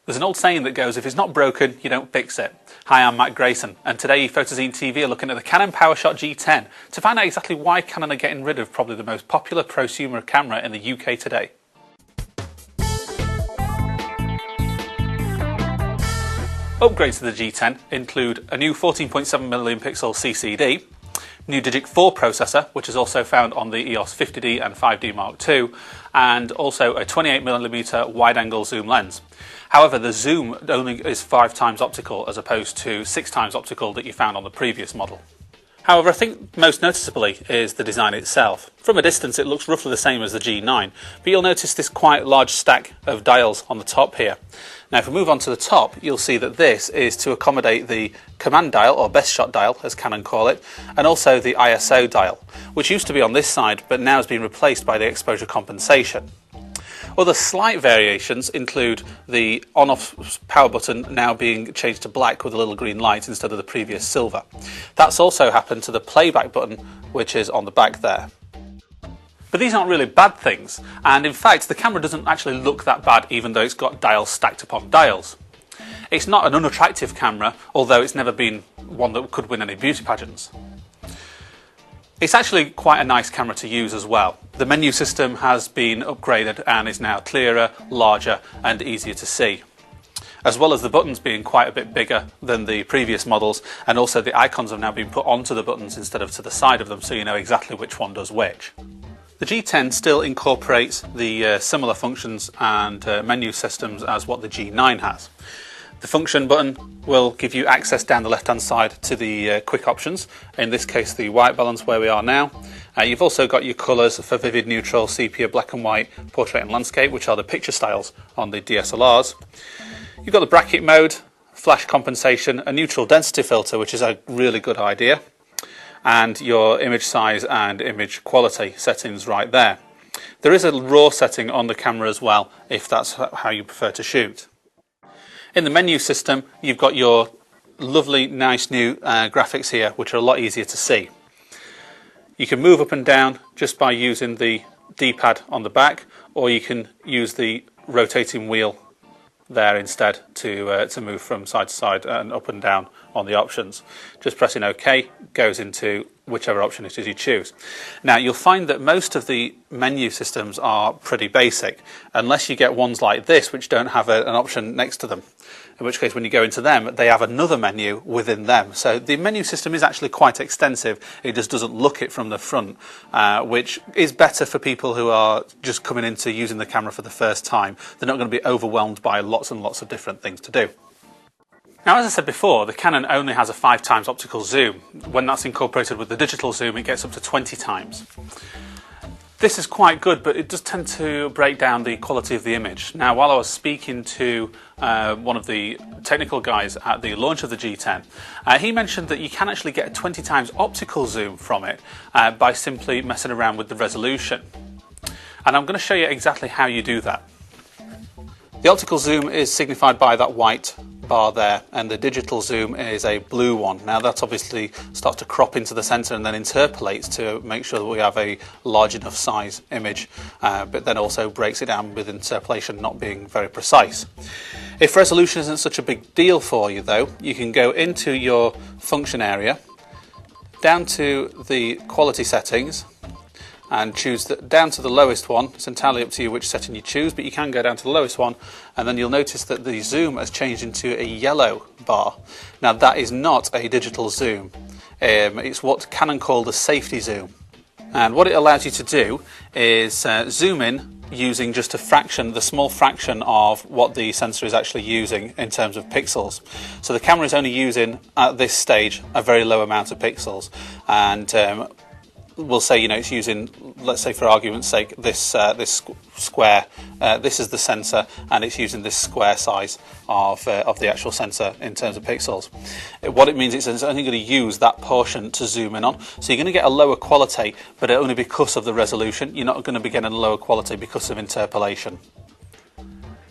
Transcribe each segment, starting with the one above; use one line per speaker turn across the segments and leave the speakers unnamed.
There's an old saying that goes, if it's not broken, you don't fix it. Hi, I'm Matt Grayson, and today Photozine TV are looking at the Canon PowerShot G10 to find out exactly why Canon are getting rid of probably the most popular prosumer camera in the UK today. Upgrades to the G10 include a new 14.7mm CCD, new Digic 4 processor, which is also found on the EOS 50D and 5D Mark II, and also a 28mm wide-angle zoom lens. However, the zoom only is 5 times optical as opposed to 6 times optical that you found on the previous model. However, I think most noticeably is the design itself. From a distance it looks roughly the same as the G9, but you'll notice this quite large stack of dials on the top here. Now if we move on to the top, you'll see that this is to accommodate the command dial, or best shot dial as Canon call it, and also the ISO dial, which used to be on this side but now has been replaced by the exposure compensation. Other slight variations include the on-off power button now being changed to black with a little green light instead of the previous silver. That's also happened to the playback button, which is on the back there. But these aren't really bad things, and in fact the camera doesn't actually look that bad even though it's got dials stacked upon dials. It's not an unattractive camera, although it's never been one that could win any beauty pageants. It's actually quite a nice camera to use as well. The menu system has been upgraded and is now clearer, larger and easier to see. As well as the buttons being quite a bit bigger than the previous models, and also the icons have now been put onto the buttons instead of to the side of them, so you know exactly which one does which. The G10 still incorporates the similar functions and menu systems as what the G9 has. The function button will give you access down the left hand side to the quick options, in this case the white balance where we are now. You've also got your colours for vivid, neutral, sepia, black and white, portrait and landscape, which are the picture styles on the DSLRs. You've got the bracket mode, flash compensation, a neutral density filter, which is a really good idea, and your image size and image quality settings right there. There is a RAW setting on the camera as well, if that's how you prefer to shoot. In the menu system, you've got your lovely, nice new graphics here, which are a lot easier to see. You can move up and down just by using the D-pad on the back, or you can use the rotating wheel there instead to move from side to side and up and down on the options. Just pressing OK goes into whichever option it is you choose. Now you'll find that most of the menu systems are pretty basic, unless you get ones like this which don't have an option next to them, in which case when you go into them they have another menu within them. So the menu system is actually quite extensive, it just doesn't look it from the front, which is better for people who are just coming into using the camera for the first time. They're not going to be overwhelmed by lots and lots of different things to do. Now, as I said before, the Canon only has a 5 times optical zoom. When that's incorporated with the digital zoom, it gets up to 20 times. This is quite good, but it does tend to break down the quality of the image. Now, while I was speaking to one of the technical guys at the launch of the G10, he mentioned that you can actually get a 20 times optical zoom from it by simply messing around with the resolution. And I'm going to show you exactly how you do that. The optical zoom is signified by that white bar there, and the digital zoom is a blue one. Now that obviously starts to crop into the centre and then interpolates to make sure that we have a large enough size image, but then also breaks it down with interpolation not being very precise. If resolution isn't such a big deal for you though, you can go into your function area, down to the quality settings, and choose down to the lowest one. It's entirely up to you which setting you choose, but you can go down to the lowest one, and then you'll notice that the zoom has changed into a yellow bar. Now that is not a digital zoom, it's what Canon call the safety zoom, and what it allows you to do is zoom in using just a fraction, the small fraction of what the sensor is actually using in terms of pixels. So the camera is only using at this stage a very low amount of pixels, and we'll say, it's using, let's say for argument's sake, this square. This is the sensor, and it's using this square size of the actual sensor in terms of pixels. What it means is it's only going to use that portion to zoom in on. So you're going to get a lower quality, but only because of the resolution. You're not going to be getting a lower quality because of interpolation.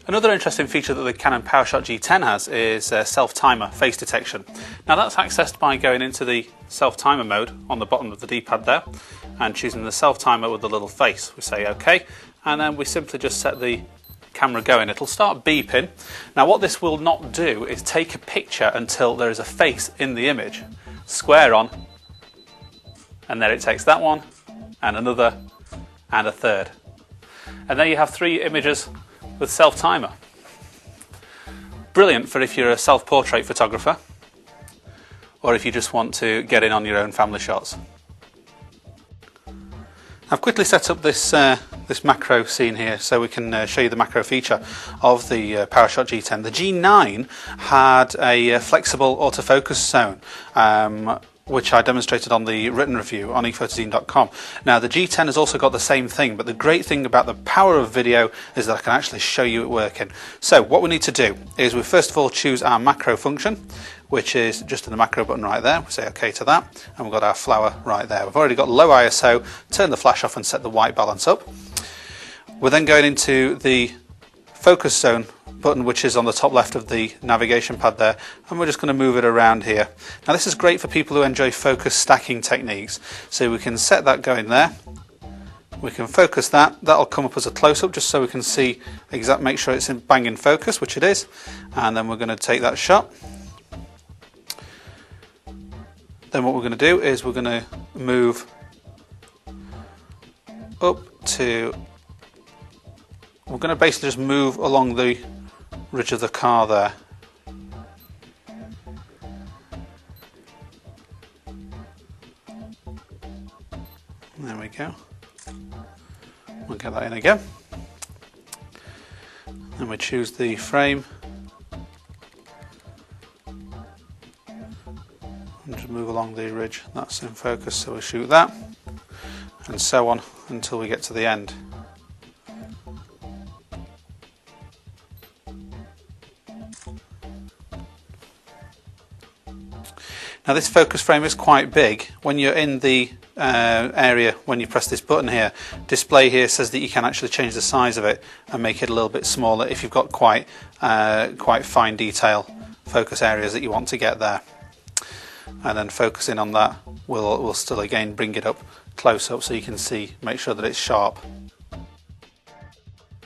Another interesting feature that the Canon PowerShot G10 has is self-timer face detection. Now that's accessed by going into the self-timer mode on the bottom of the D-pad there and choosing the self-timer with the little face. We say OK, and then we simply just set the camera going, it'll start beeping. Now what this will not do is take a picture until there is a face in the image. Square on, and there it takes that one, and another, and a third. And there you have 3 images with self-timer. Brilliant for if you're a self-portrait photographer, or if you just want to get in on your own family shots. I've quickly set up this macro scene here so we can show you the macro feature of the PowerShot G10. The G9 had a flexible autofocus zone, which I demonstrated on the written review on ephotozine.com. Now the G10 has also got the same thing, but the great thing about the power of video is that I can actually show you it working. So what we need to do is we first of all choose our macro function, which is just in the macro button right there. We say OK to that, and we've got our flower right there. We've already got low ISO, turn the flash off and set the white balance up. We're then going into the focus zone button, which is on the top left of the navigation pad there, and we're just going to move it around here. Now this is great for people who enjoy focus stacking techniques, so we can set that going there. We can focus that, that'll come up as a close-up just so we can see make sure it's in bang in focus, which it is, and then we're going to take that shot. Then what we're going to do is we're going to move up to, we're going to basically just move along the ridge of the car there. There we go. We'll get that in again. Then we choose the frame. And just move along the ridge. That's in focus, so we shoot that. And so on until we get to the end. Now this focus frame is quite big. When you're in the area, when you press this button here, display here says that you can actually change the size of it and make it a little bit smaller if you've got quite fine detail focus areas that you want to get there. And then focusing on that will still again bring it up close up so you can see, make sure that it's sharp.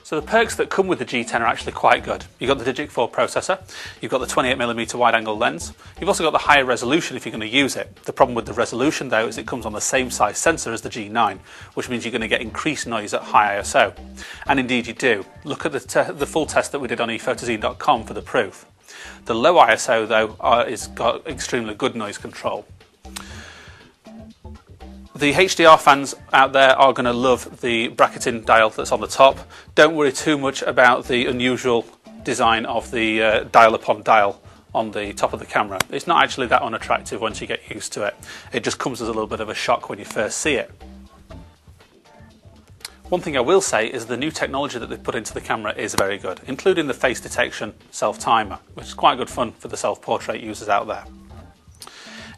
So the perks that come with the G10 are actually quite good. You've got the Digic 4 processor, you've got the 28mm wide angle lens, you've also got the higher resolution if you're going to use it. The problem with the resolution though is it comes on the same size sensor as the G9, which means you're going to get increased noise at high ISO. And indeed you do. Look at the full test that we did on ephotozine.com for the proof. The low ISO though is got extremely good noise control. The HDR fans out there are going to love the bracketing dial that's on the top. Don't worry too much about the unusual design of the dial upon dial on the top of the camera. It's not actually that unattractive once you get used to it. It just comes as a little bit of a shock when you first see it. One thing I will say is the new technology that they've put into the camera is very good, including the face detection self-timer, which is quite good fun for the self-portrait users out there.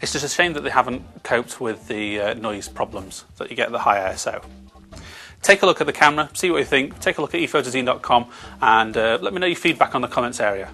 It's just a shame that they haven't coped with the noise problems that you get at the high ISO. Take a look at the camera, see what you think, take a look at ephotozine.com and let me know your feedback on the comments area.